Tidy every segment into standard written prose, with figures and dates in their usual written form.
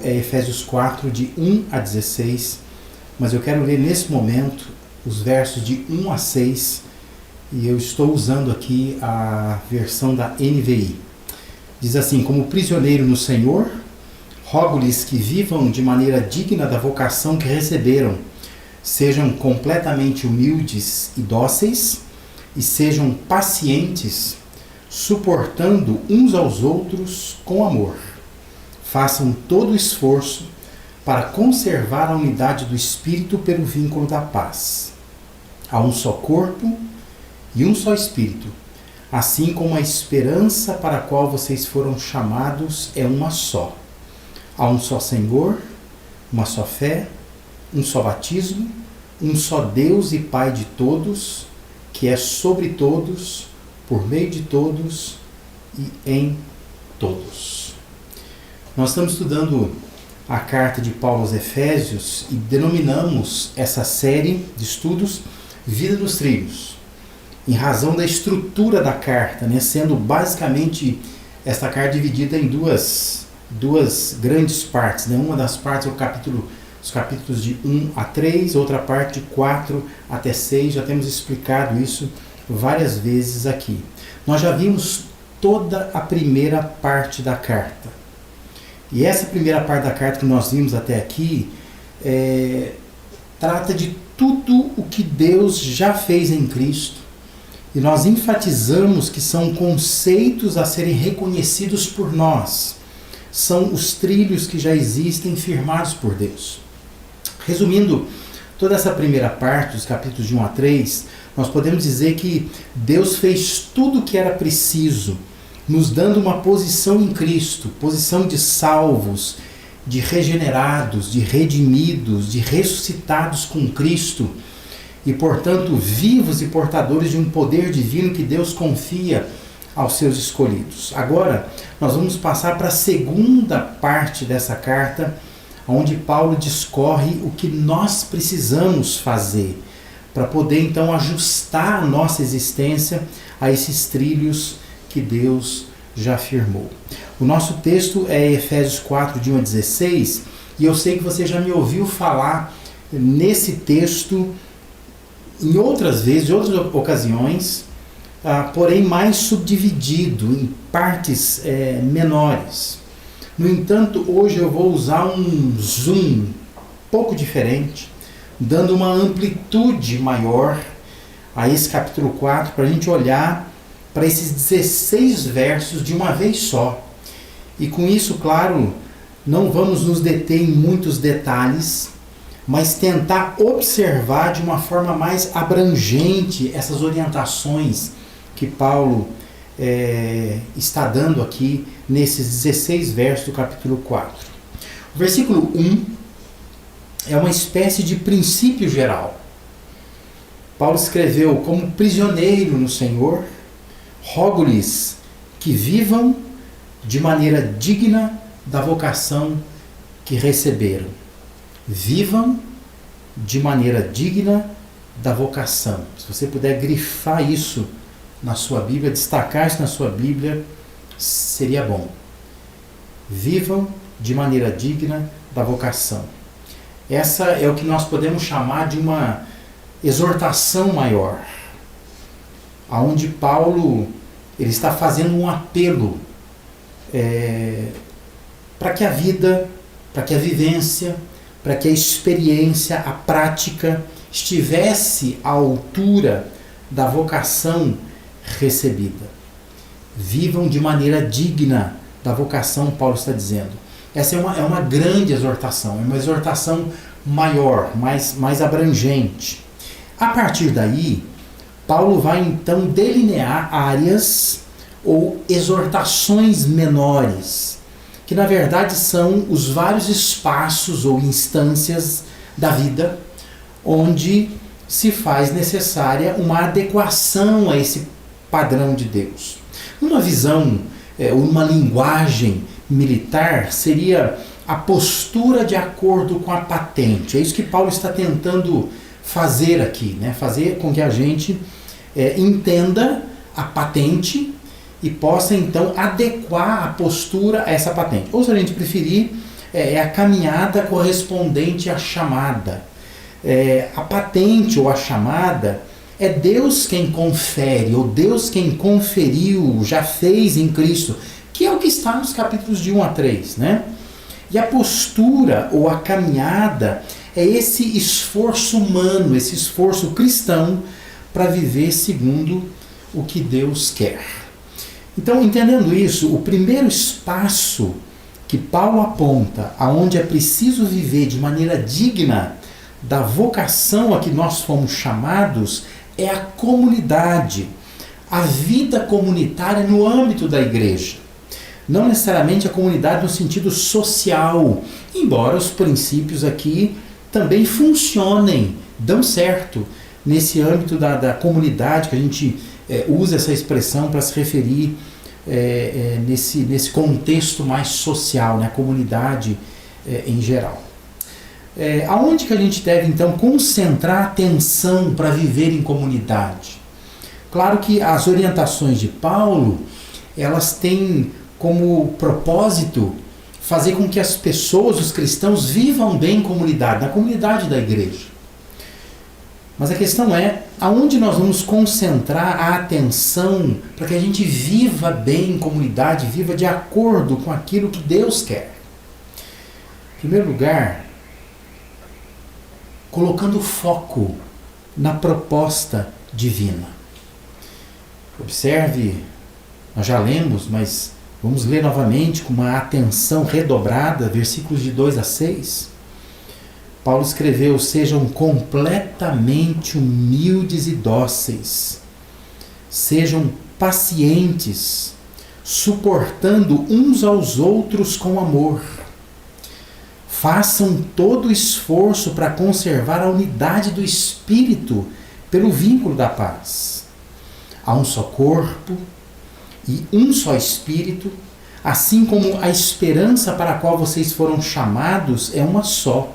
é Efésios 4, de 1 a 16, mas eu quero ler nesse momento os versos de 1 a 6, e eu estou usando aqui a versão da NVI. Diz assim: como prisioneiro no Senhor, rogo-lhes que vivam de maneira digna da vocação que receberam, sejam completamente humildes e dóceis, e sejam pacientes, suportando uns aos outros com amor. Façam todo o esforço para conservar a unidade do Espírito pelo vínculo da paz. Há um só corpo e um só Espírito, assim como a esperança para a qual vocês foram chamados é uma só. Há um só Senhor, uma só fé, um só batismo, um só Deus e Pai de todos, que é sobre todos, por meio de todos e em todos. Nós estamos estudando a carta de Paulo aos Efésios e denominamos essa série de estudos Vida nos Trilhos, em razão da estrutura da carta, né? Sendo basicamente esta carta dividida em duas grandes partes, né? Uma das partes é os capítulos de 1 a 3, outra parte de 4 até 6, já temos explicado isso várias vezes aqui. Nós já vimos toda a primeira parte da carta. E essa primeira parte da carta que nós vimos até aqui trata de tudo o que Deus já fez em Cristo. E nós enfatizamos que são conceitos a serem reconhecidos por nós. São os trilhos que já existem firmados por Deus. Resumindo toda essa primeira parte, dos capítulos de 1 a 3, nós podemos dizer que Deus fez tudo o que era preciso, nos dando uma posição em Cristo, posição de salvos, de regenerados, de redimidos, de ressuscitados com Cristo, e portanto vivos e portadores de um poder divino que Deus confia aos seus escolhidos. Agora nós vamos passar para a segunda parte dessa carta, onde Paulo discorre o que nós precisamos fazer para poder então ajustar a nossa existência a esses trilhos que Deus já firmou. O nosso texto é Efésios 4, de 1 a 16, e eu sei que você já me ouviu falar nesse texto em outras vezes, em outras ocasiões, porém mais subdividido em partes menores. No entanto, hoje eu vou usar um zoom um pouco diferente, dando uma amplitude maior a esse capítulo 4, para a gente olhar para esses 16 versos de uma vez só. E com isso, claro, não vamos nos deter em muitos detalhes, mas tentar observar de uma forma mais abrangente essas orientações que Paulo está dando aqui nesses 16 versos do capítulo 4. O versículo 1 é uma espécie de princípio geral. Paulo escreveu: como prisioneiro no Senhor, rogo-lhes que vivam de maneira digna da vocação que receberam. Vivam de maneira digna da vocação. Se você puder grifar isso na sua Bíblia, destacar isso na sua Bíblia, seria bom. Vivam de maneira digna da vocação. Essa é o que nós podemos chamar de uma exortação maior, aonde Paulo ele está fazendo um apelo para que a vida, para que a vivência, para que a experiência, a prática estivesse à altura da vocação recebida. Vivam de maneira digna da vocação, Paulo está dizendo. Essa é uma grande exortação, é uma exortação maior, mais abrangente. A partir daí, Paulo vai então delinear áreas ou exortações menores, que na verdade são os vários espaços ou instâncias da vida onde se faz necessária uma adequação a esse padrão de Deus. Uma visão, uma linguagem militar, seria a postura de acordo com a patente. É isso que Paulo está tentando fazer aqui, né? Fazer com que a gente entenda a patente e possa então adequar a postura a essa patente. Ou, se a gente preferir, é a caminhada correspondente à chamada. A patente ou a chamada é Deus quem confere, ou Deus quem conferiu, já fez em Cristo, que é o que está nos capítulos de 1 a 3, né? E a postura ou a caminhada é esse esforço humano, esse esforço cristão para viver segundo o que Deus quer. Então, entendendo isso, o primeiro espaço que Paulo aponta aonde é preciso viver de maneira digna da vocação a que nós fomos chamados é a comunidade, a vida comunitária no âmbito da igreja. Não necessariamente a comunidade no sentido social, embora os princípios aqui também funcionem, dão certo nesse âmbito da comunidade, que a gente usa essa expressão para se referir nesse contexto mais social, né, a comunidade em geral. Aonde que a gente deve então concentrar atenção para viver em comunidade? Claro que as orientações de Paulo, elas têm como propósito fazer com que as pessoas, os cristãos, vivam bem em comunidade, na comunidade da igreja. Mas a questão é, aonde nós vamos concentrar a atenção para que a gente viva bem em comunidade, viva de acordo com aquilo que Deus quer? Em primeiro lugar, colocando foco na proposta divina. Observe, nós já lemos, mas vamos ler novamente com uma atenção redobrada, versículos de 2 a 6. Paulo escreveu: sejam completamente humildes e dóceis, sejam pacientes, suportando uns aos outros com amor. Façam todo o esforço para conservar a unidade do Espírito pelo vínculo da paz. Há um só corpo e um só Espírito, assim como a esperança para a qual vocês foram chamados é uma só.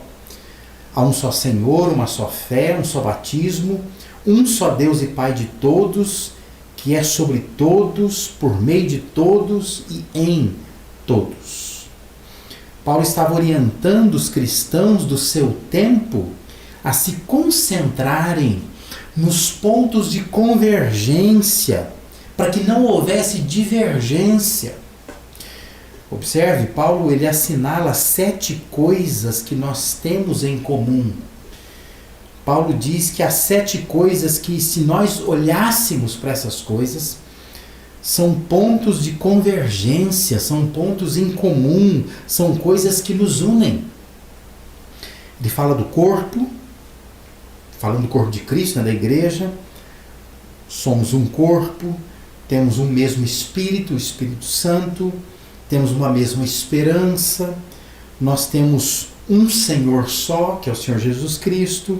Há um só Senhor, uma só fé, um só batismo, um só Deus e Pai de todos, que é sobre todos, por meio de todos e em todos. Paulo estava orientando os cristãos do seu tempo a se concentrarem nos pontos de convergência, para que não houvesse divergência. Observe, Paulo ele assinala 7 coisas que nós temos em comum. Paulo diz que há 7 coisas que, se nós olhássemos para essas coisas, são pontos de convergência, são pontos em comum, são coisas que nos unem. Ele fala do corpo, falando do corpo de Cristo, né, da igreja. Somos um corpo, temos um mesmo Espírito, o Espírito Santo, temos uma mesma esperança, nós temos um Senhor só, que é o Senhor Jesus Cristo,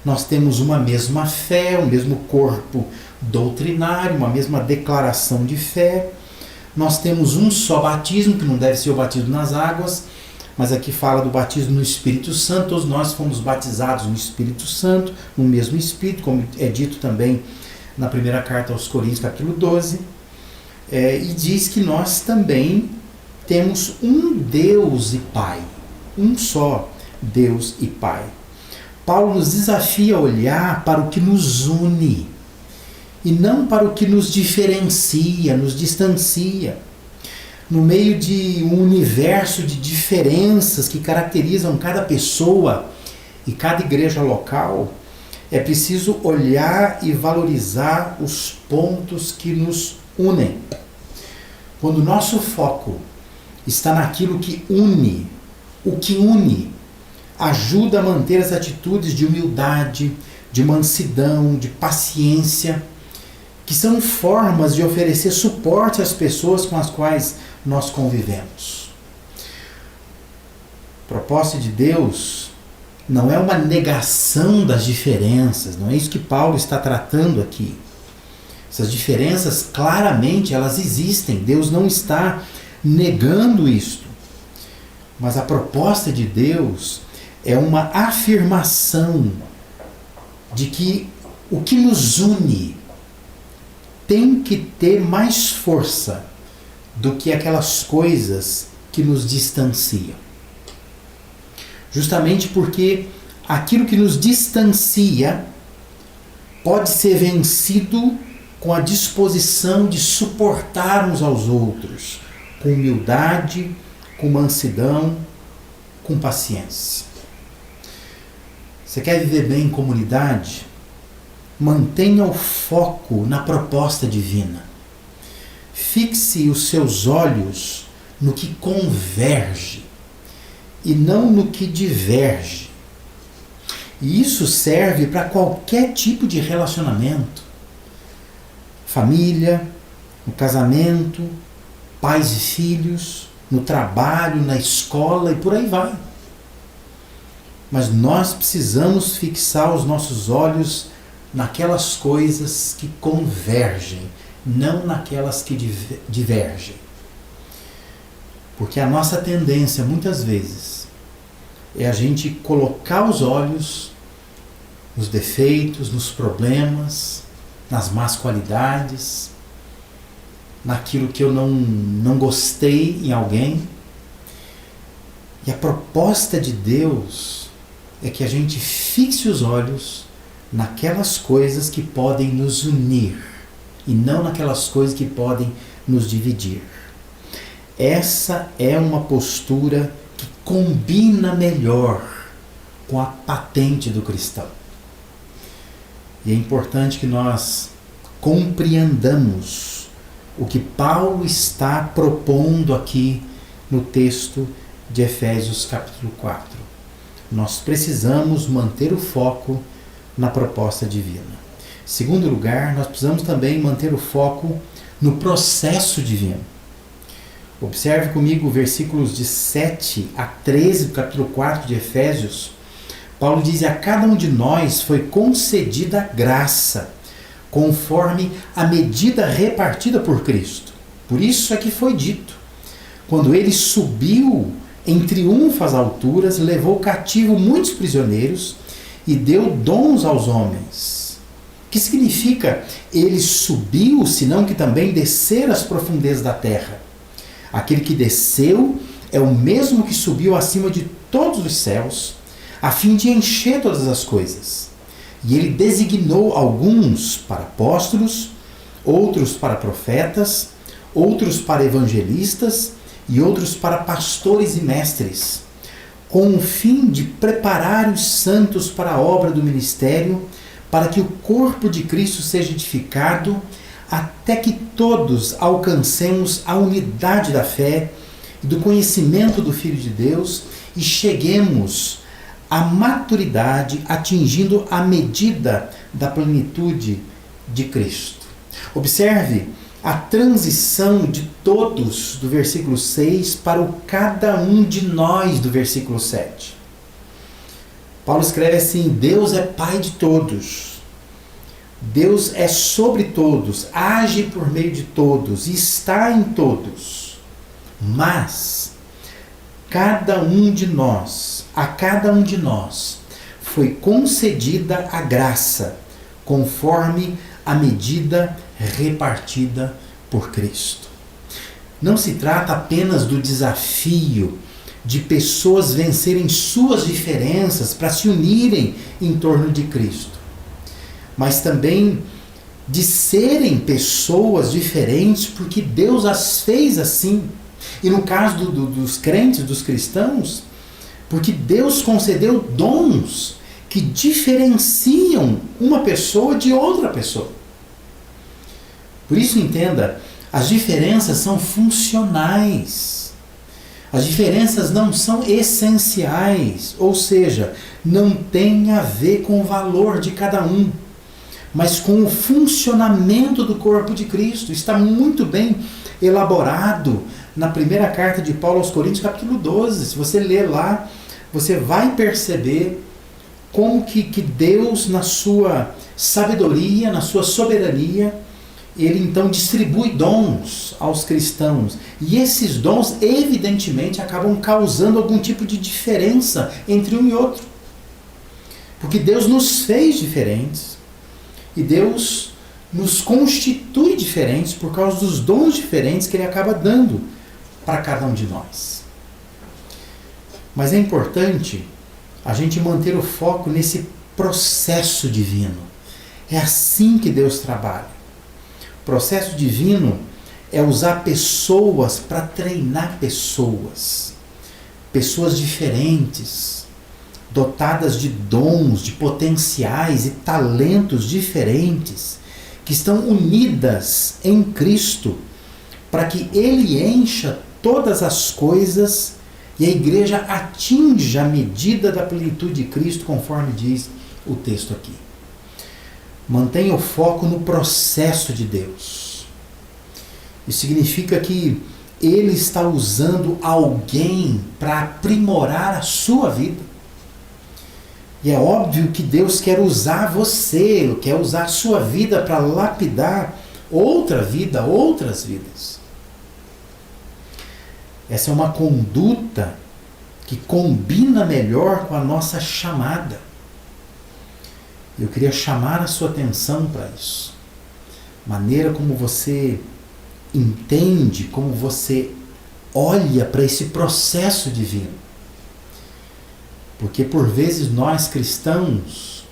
nós temos uma mesma fé, um mesmo corpo doutrinário, uma mesma declaração de fé, nós temos um só batismo, que não deve ser o batismo nas águas, mas aqui fala do batismo no Espírito Santo. Todos nós fomos batizados no Espírito Santo, no mesmo Espírito, como é dito também na primeira carta aos Coríntios, capítulo 12, e diz que nós também temos um Deus e Pai, um só Deus e Pai. Paulo nos desafia a olhar para o que nos une e não para o que nos diferencia, nos distancia. No meio de um universo de diferenças que caracterizam cada pessoa e cada igreja local, é preciso olhar e valorizar os pontos que nos unem. Quando o nosso foco está naquilo que une, o que une ajuda a manter as atitudes de humildade, de mansidão, de paciência, que são formas de oferecer suporte às pessoas com as quais nós convivemos. A proposta de Deus não é uma negação das diferenças, não é isso que Paulo está tratando aqui. Essas diferenças, claramente, elas existem. Deus não está negando isto. Mas a proposta de Deus é uma afirmação de que o que nos une tem que ter mais força do que aquelas coisas que nos distanciam. justamente porque aquilo que nos distancia pode ser vencido com a disposição de suportar uns aos outros, com humildade, com mansidão, com paciência. Você quer viver bem em comunidade? Mantenha o foco na proposta divina. Fixe os seus olhos no que converge e não no que diverge. E isso serve para qualquer tipo de relacionamento. Família, no casamento, pais e filhos, no trabalho, na escola e por aí vai. Mas nós precisamos fixar os nossos olhos naquelas coisas que convergem, não naquelas que divergem. Porque a nossa tendência, muitas vezes, é a gente colocar os olhos nos defeitos, nos problemas, nas más qualidades, naquilo que eu não gostei em alguém. E a proposta de Deus é que a gente fixe os olhos naquelas coisas que podem nos unir e não naquelas coisas que podem nos dividir. Essa é uma postura que combina melhor com a patente do cristão. E é importante que nós compreendamos o que Paulo está propondo aqui no texto de Efésios capítulo 4. Nós precisamos manter o foco na proposta divina. Em segundo lugar, nós precisamos também manter o foco no processo divino. Observe comigo versículos de 7 a 13 do capítulo 4 de Efésios. Paulo diz: a cada um de nós foi concedida graça, conforme a medida repartida por Cristo. Por isso é que foi dito: quando ele subiu em triunfo às alturas, levou cativo muitos prisioneiros e deu dons aos homens. O que significa ele subiu, senão que também descer às profundezas da terra? Aquele que desceu é o mesmo que subiu acima de todos os céus, a fim de encher todas as coisas. E ele designou alguns para apóstolos, outros para profetas, outros para evangelistas e outros para pastores e mestres, com o fim de preparar os santos para a obra do ministério, para que o corpo de Cristo seja edificado, até que todos alcancemos a unidade da fé e do conhecimento do Filho de Deus e cheguemos à maturidade, atingindo a medida da plenitude de Cristo. Observe a transição de todos do versículo 6 para o cada um de nós do versículo 7. Paulo escreve assim: Deus é Pai de todos. Deus é sobre todos, age por meio de todos, está em todos. Mas a cada um de nós foi concedida a graça, conforme a medida repartida por Cristo. Não se trata apenas do desafio de pessoas vencerem suas diferenças para se unirem em torno de Cristo, mas também de serem pessoas diferentes porque Deus as fez assim. E no caso dos crentes, dos cristãos, porque Deus concedeu dons que diferenciam uma pessoa de outra pessoa. Por isso, entenda, as diferenças são funcionais. As diferenças não são essenciais, ou seja, não tem a ver com o valor de cada um, mas com o funcionamento do corpo de Cristo. Está muito bem elaborado na primeira carta de Paulo aos Coríntios, capítulo 12. Se você ler lá, você vai perceber como que Deus, na sua sabedoria, na sua soberania, ele então distribui dons aos cristãos. E esses dons, evidentemente, acabam causando algum tipo de diferença entre um e outro. Porque Deus nos fez diferentes. E Deus nos constitui diferentes por causa dos dons diferentes que ele acaba dando para cada um de nós. Mas é importante a gente manter o foco nesse processo divino. É assim que Deus trabalha. O processo divino é usar pessoas para treinar pessoas. Pessoas diferentes, dotadas de dons, de potenciais e talentos diferentes, que estão unidas em Cristo, para que Ele encha todas as coisas e a igreja atinja a medida da plenitude de Cristo, conforme diz o texto aqui. Mantenha o foco no processo de Deus. Isso significa que Ele está usando alguém para aprimorar a sua vida. E é óbvio que Deus quer usar você, quer usar a sua vida para lapidar outra vida, outras vidas. Essa é uma conduta que combina melhor com a nossa chamada. Eu queria chamar a sua atenção para isso. Maneira como você entende, como você olha para esse processo divino. Porque por vezes nós cristãos,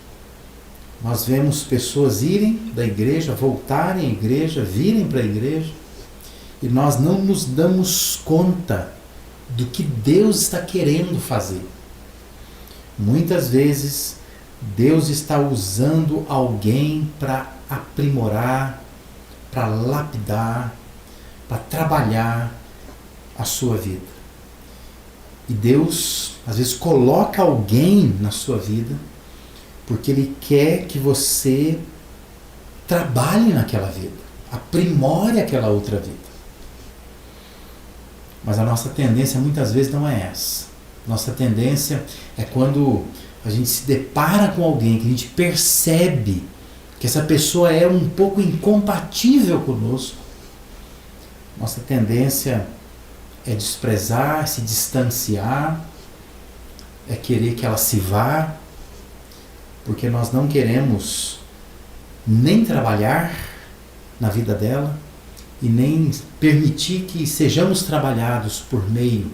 nós vemos pessoas irem da igreja, voltarem à igreja, virem para a igreja, e nós não nos damos conta do que Deus está querendo fazer. Muitas vezes Deus está usando alguém para aprimorar, para lapidar, para trabalhar a sua vida. E Deus, às vezes, coloca alguém na sua vida porque Ele quer que você trabalhe naquela vida, aprimore aquela outra vida. Mas a nossa tendência muitas vezes não é essa. Nossa tendência é quando a gente se depara com alguém que a gente percebe que essa pessoa é um pouco incompatível conosco. Nossa tendência é desprezar, se distanciar, é querer que ela se vá, porque nós não queremos nem trabalhar na vida dela e nem permitir que sejamos trabalhados por meio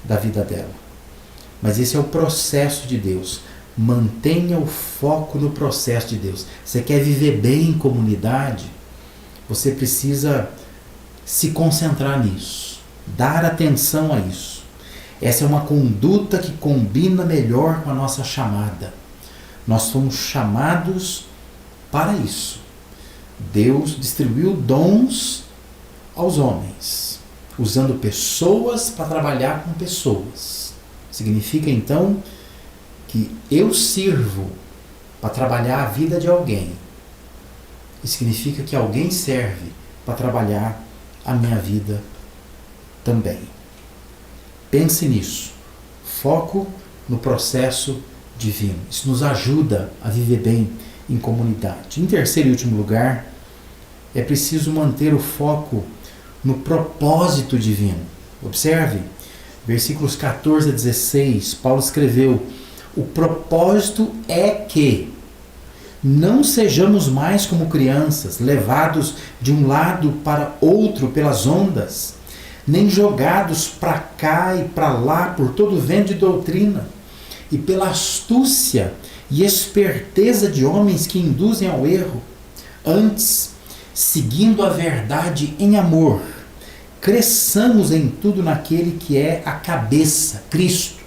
da vida dela. Mas esse é o processo de Deus. Mantenha o foco no processo de Deus. Você quer viver bem em comunidade? Você precisa se concentrar nisso, dar atenção a isso. Essa é uma conduta que combina melhor com a nossa chamada. Nós somos chamados para isso. Deus distribuiu dons aos homens, usando pessoas para trabalhar com pessoas. Significa então que eu sirvo para trabalhar a vida de alguém. E significa que alguém serve para trabalhar a minha vida também. Pense nisso. Foco no processo divino. Isso nos ajuda a viver bem em comunidade. Em terceiro e último lugar, é preciso manter o foco no propósito divino. Observe, versículos 14 a 16, Paulo escreveu: o propósito é que não sejamos mais como crianças, levados de um lado para outro pelas ondas, nem jogados para cá e para lá por todo vento de doutrina, e pela astúcia e esperteza de homens que induzem ao erro. Antes, seguindo a verdade em amor, cresçamos em tudo naquele que é a cabeça, Cristo.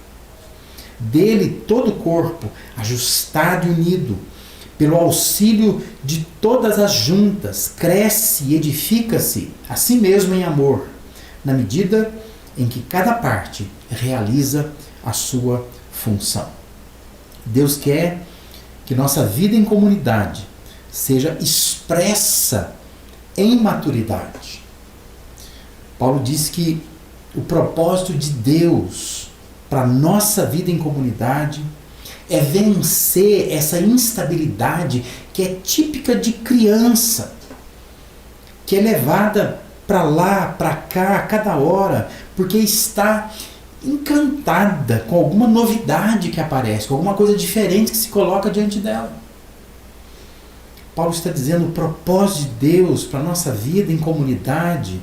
Dele todo o corpo, ajustado e unido, pelo auxílio de todas as juntas, cresce e edifica-se a si mesmo em amor, na medida em que cada parte realiza a sua função. Deus quer que nossa vida em comunidade seja expressa em maturidade. Paulo diz que o propósito de Deus para a nossa vida em comunidade é vencer essa instabilidade que é típica de criança, que é levada para lá, para cá, a cada hora, porque está encantada com alguma novidade que aparece, com alguma coisa diferente que se coloca diante dela. Paulo está dizendo: o propósito de Deus para a nossa vida em comunidade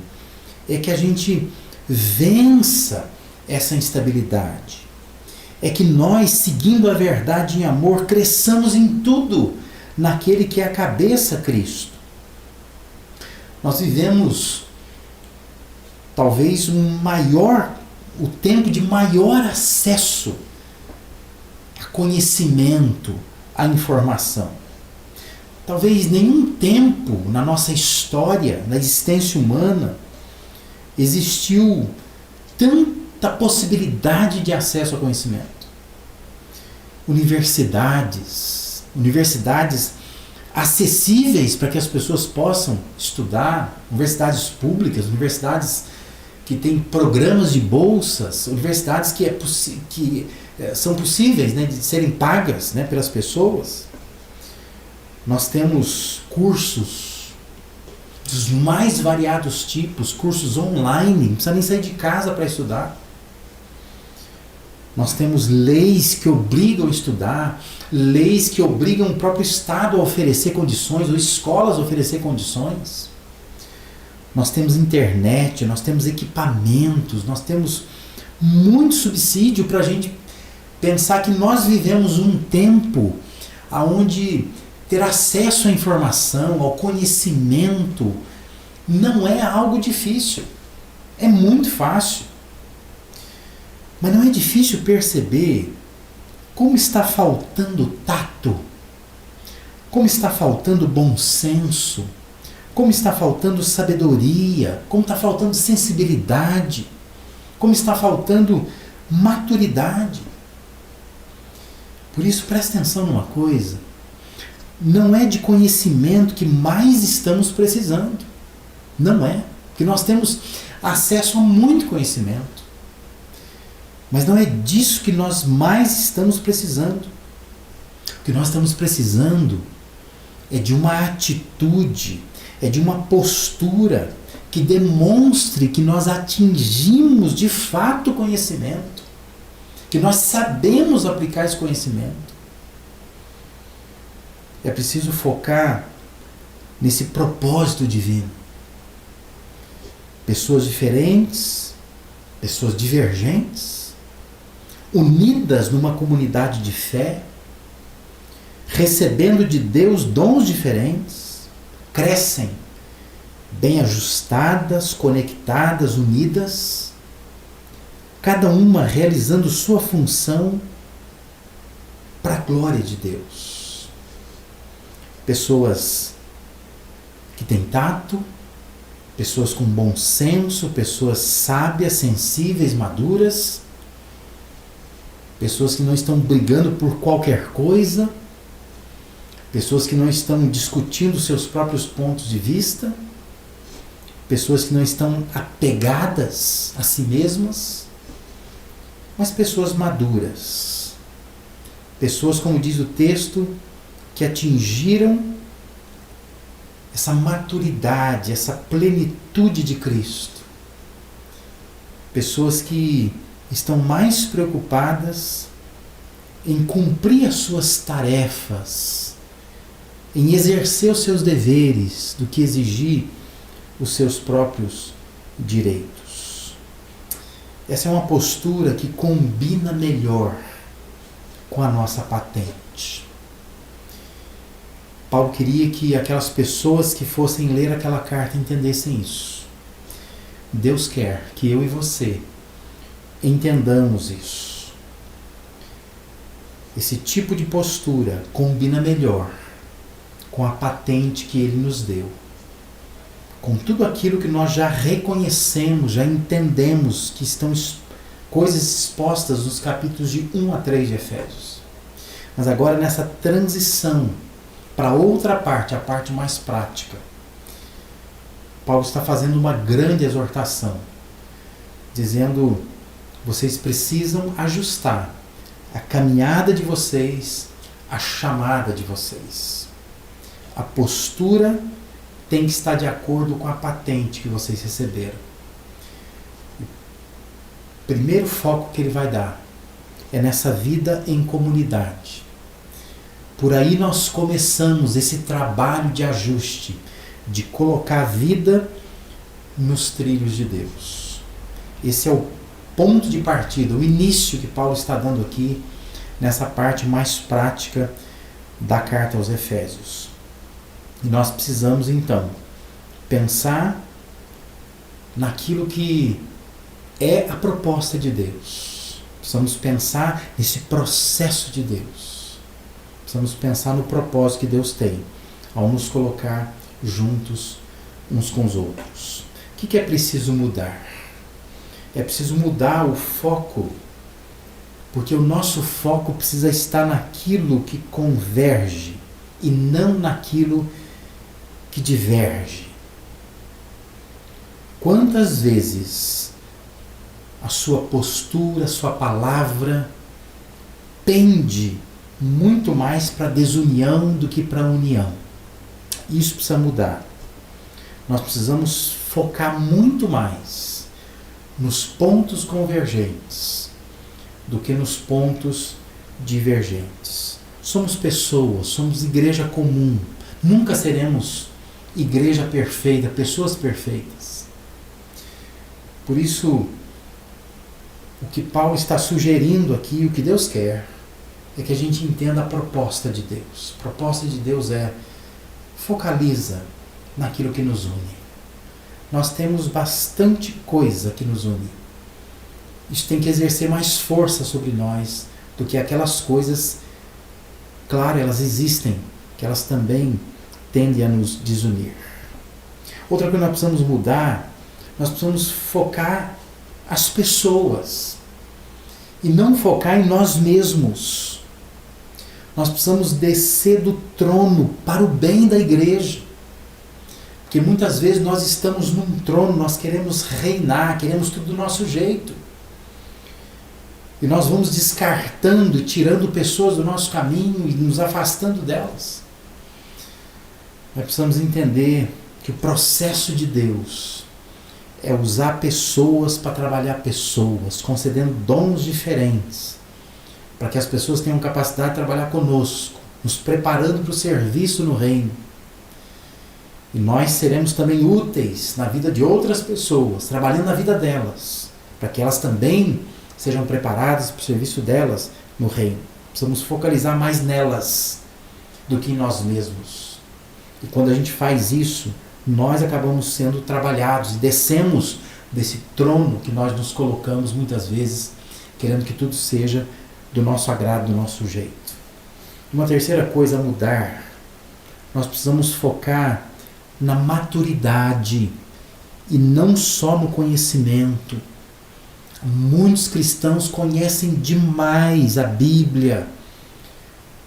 é que a gente vença essa instabilidade, é que nós, seguindo a verdade em amor, cresçamos em tudo naquele que é a cabeça, Cristo. Nós vivemos talvez o tempo de maior acesso a conhecimento, a informação. Talvez nenhum tempo na nossa história, na existência humana, existiu tanta possibilidade de acesso ao conhecimento. Universidades acessíveis para que as pessoas possam estudar, universidades públicas, universidades que têm programas de bolsas, universidades que são possíveis, né, de serem pagas, né, pelas pessoas. Nós temos cursos dos mais variados tipos, cursos online, não precisa nem sair de casa para estudar. Nós temos leis que obrigam a estudar, leis que obrigam o próprio Estado a oferecer condições, ou escolas a oferecer condições. Nós temos internet, nós temos equipamentos, nós temos muito subsídio para a gente pensar que nós vivemos um tempo onde ter acesso à informação, ao conhecimento, não é algo difícil. É muito fácil. Mas não é difícil perceber como está faltando tato, como está faltando bom senso, como está faltando sabedoria, como está faltando sensibilidade, como está faltando maturidade. Por isso, presta atenção numa coisa. Não é de conhecimento que mais estamos precisando. Não é. Porque nós temos acesso a muito conhecimento. Mas não é disso que nós mais estamos precisando. O que nós estamos precisando é de uma atitude, é de uma postura que demonstre que nós atingimos de fato o conhecimento, que nós sabemos aplicar esse conhecimento. É preciso focar nesse propósito divino. Pessoas diferentes, pessoas divergentes, unidas numa comunidade de fé, recebendo de Deus dons diferentes, crescem bem ajustadas, conectadas, unidas, cada uma realizando sua função para a glória de Deus. Pessoas que têm tato, pessoas com bom senso, pessoas sábias, sensíveis, maduras, pessoas que não estão brigando por qualquer coisa, pessoas que não estão discutindo seus próprios pontos de vista, pessoas que não estão apegadas a si mesmas, mas pessoas maduras. Pessoas, como diz o texto, que atingiram essa maturidade, essa plenitude de Cristo. Pessoas que estão mais preocupadas em cumprir as suas tarefas, em exercer os seus deveres, do que exigir os seus próprios direitos. Essa é uma postura que combina melhor com a nossa patente. Paulo queria que aquelas pessoas que fossem ler aquela carta entendessem isso. Deus quer que eu e você entendamos isso. Esse tipo de postura combina melhor com a patente que Ele nos deu, com tudo aquilo que nós já reconhecemos, já entendemos que estão coisas expostas nos capítulos de 1 a 3 de Efésios. Mas agora nessa transição para outra parte, a parte mais prática, Paulo está fazendo uma grande exortação, dizendo: vocês precisam ajustar a caminhada de vocês, a chamada de vocês. A postura tem que estar de acordo com a patente que vocês receberam. O primeiro foco que ele vai dar é nessa vida em comunidade. Por aí nós começamos esse trabalho de ajuste, de colocar a vida nos trilhos de Deus. Esse é o ponto de partida, o início que Paulo está dando aqui nessa parte mais prática da carta aos Efésios. E nós precisamos então pensar naquilo que é a proposta de Deus. Precisamos pensar nesse processo de Deus. Precisamos pensar no propósito que Deus tem ao nos colocar juntos uns com os outros. O que é preciso mudar? É preciso mudar o foco, porque o nosso foco precisa estar naquilo que converge e não naquilo que diverge. Quantas vezes a sua postura, a sua palavra pende muito mais para a desunião do que para a união? Isso precisa mudar. Nós precisamos focar muito mais nos pontos convergentes do que nos pontos divergentes. Somos pessoas, somos igreja comum. Nunca seremos igreja perfeita, pessoas perfeitas. Por isso, o que Paulo está sugerindo aqui, o que Deus quer, é que a gente entenda a proposta de Deus. A proposta de Deus é: focaliza naquilo que nos une. Nós temos bastante coisa que nos une. Isso tem que exercer mais força sobre nós do que aquelas coisas, claro, elas existem, que elas também tendem a nos desunir. Outra coisa que nós precisamos mudar, nós precisamos focar as pessoas e não focar em nós mesmos. Nós precisamos descer do trono para o bem da igreja. Porque muitas vezes nós estamos num trono, nós queremos reinar, queremos tudo do nosso jeito. E nós vamos descartando e tirando pessoas do nosso caminho e nos afastando delas. Nós precisamos entender que o processo de Deus é usar pessoas para trabalhar pessoas, concedendo dons diferentes, para que as pessoas tenham capacidade de trabalhar conosco, nos preparando para o serviço no reino. E nós seremos também úteis na vida de outras pessoas, trabalhando na vida delas, para que elas também sejam preparadas para o serviço delas no reino. Precisamos focalizar mais nelas do que em nós mesmos. E quando a gente faz isso, nós acabamos sendo trabalhados e descemos desse trono que nós nos colocamos muitas vezes, querendo que tudo seja do nosso agrado, do nosso jeito. Uma terceira coisa a mudar, nós precisamos focar na maturidade e não só no conhecimento. Muitos cristãos conhecem demais a Bíblia,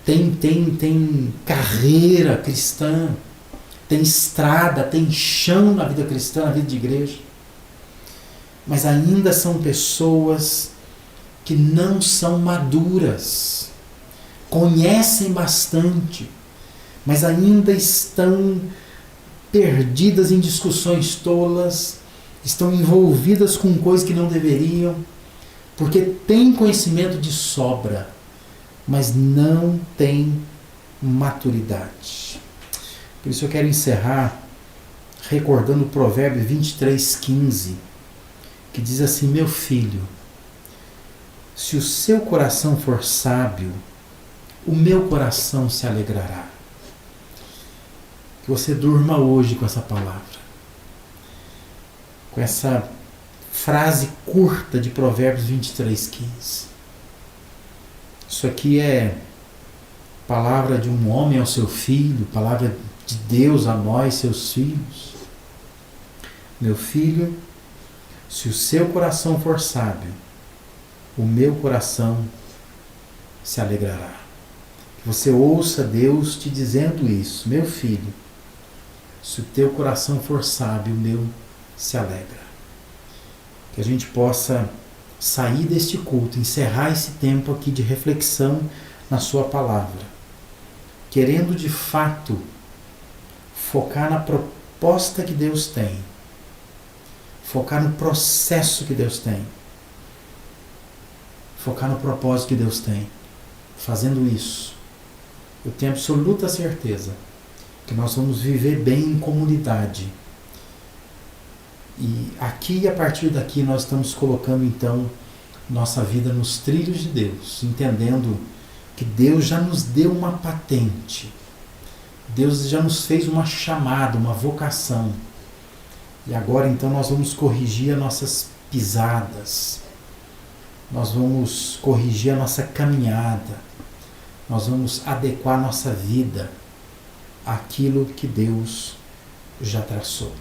tem carreira cristã, tem estrada, tem chão na vida cristã, na vida de igreja, mas ainda são pessoas que não são maduras, conhecem bastante, mas ainda estão perdidas em discussões tolas, estão envolvidas com coisas que não deveriam, porque têm conhecimento de sobra, mas não têm maturidade. Por isso eu quero encerrar recordando o provérbio 23:15, que diz assim: meu filho, se o seu coração for sábio, o meu coração se alegrará. Que você durma hoje com essa palavra, com essa frase curta de Provérbios 23:15. Isso aqui é palavra de um homem ao seu filho, palavra de Deus a nós, seus filhos. Meu filho, se o seu coração for sábio, o meu coração se alegrará. Que você ouça Deus te dizendo isso: meu filho, se o teu coração for sábio, o meu se alegra. Que a gente possa sair deste culto, encerrar esse tempo aqui de reflexão na sua palavra, querendo de fato focar na proposta que Deus tem, focar no processo que Deus tem, focar no propósito que Deus tem. Fazendo isso, eu tenho absoluta certeza que nós vamos viver bem em comunidade. E aqui, a partir daqui, nós estamos colocando então nossa vida nos trilhos de Deus, entendendo que Deus já nos deu uma patente, Deus já nos fez uma chamada, uma vocação. E agora então nós vamos corrigir as nossas pisadas, nós vamos corrigir a nossa caminhada, nós vamos adequar a nossa vida àquilo que Deus já traçou.